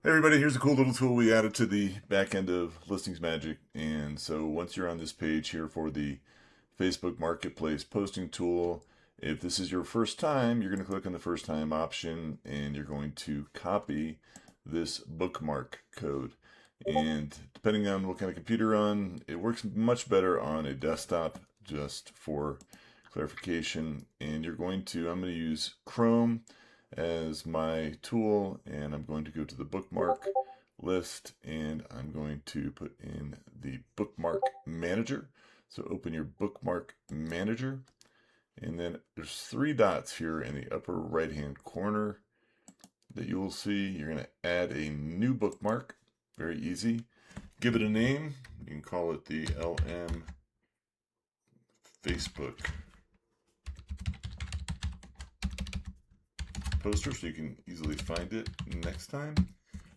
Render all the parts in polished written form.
Hey everybody, here's a cool little tool we added to the back end of Listings Magic. And so once you're on this page here for the Facebook Marketplace posting tool, if this is your first time, you're going to click on the first time option and you're going to copy this bookmark code. And depending on what kind of computer you're on, it works much better on a desktop, just for clarification. And I'm going to use Chrome as my tool, and I'm going to go to the bookmark list and I'm going to put in the bookmark manager. So open your bookmark manager, and then there's three dots here in the upper right hand corner that you will see. You're going to add a new bookmark. Very easy. Give it a name. You can call it the LM Facebook poster so you can easily find it next time.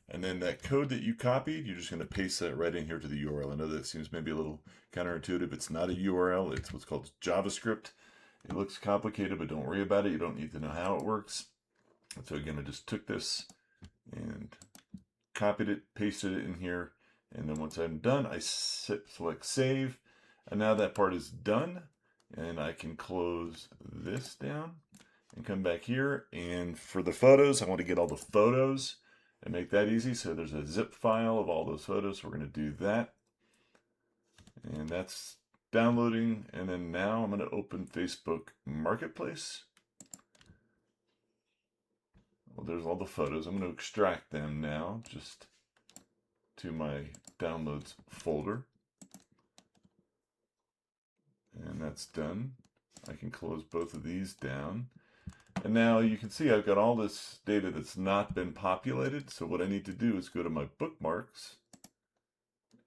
And then that code that you copied, you're just going to paste that right in here to the URL. I know that seems maybe a little counterintuitive. It's not a URL. It's what's called JavaScript. It looks complicated, but don't worry about it. You don't need to know how it works. So again, I just took this and copied it, pasted it in here. And then once I'm done, I select save. And now that part is done. And I can close this down and come back here. And for the photos, I want to get all the photos and make that easy. So there's a zip file of all those photos. So we're going to do that. And that's downloading. And then now I'm going to open Facebook Marketplace. Well, there's all the photos. I'm going to extract them now just to my downloads folder. And that's done. I can close both of these down. And now you can see I've got all this data that's not been populated. So what I need to do is go to my bookmarks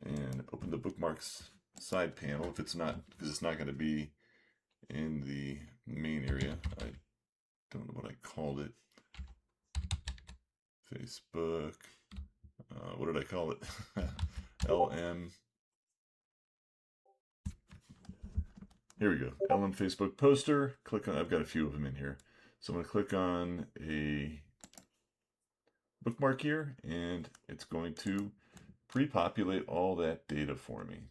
and open the bookmarks side panel if it's not, because it's not going to be in the main area. I don't know what I called it. Facebook. What did I call it? LM. Here we go. LM Facebook poster. Click on, I've got a few of them in here. So I'm going to click on a bookmark here, and it's going to pre-populate all that data for me.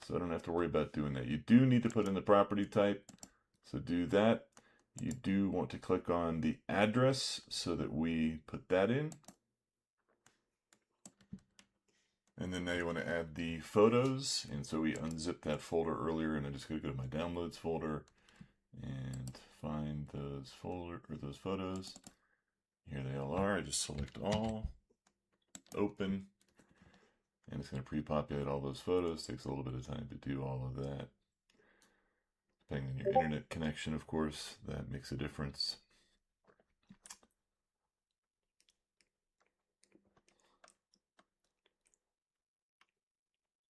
So I don't have to worry about doing that. You do need to put in the property type, so do that. You do want to click on the address so that we put that in. And then now you want to add the photos, and so we unzipped that folder earlier, and I'm just going to go to my downloads folder and find those those photos. Here they all are. I just select all, open, and it's going to pre-populate all those photos. Takes a little bit of time to do all of that. Depending on your internet connection, of course, that makes a difference.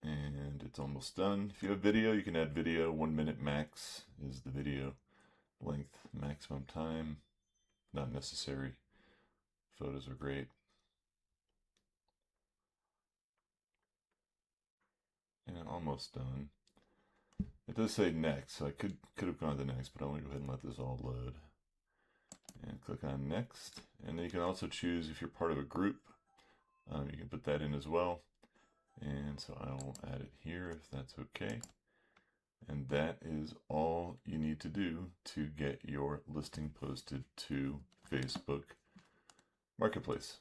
And it's almost done. If you have video, you can add video. 1 minute max is the video length, maximum time. Not necessary. Photos are great. And almost done. It does say next, so I could have gone to next, but I want to go ahead and let this all load. And click on next. And then you can also choose if you're part of a group. You can put that in as well. And so I will add it here if that's okay. And that is all you need to do to get your listing posted to Facebook Marketplace.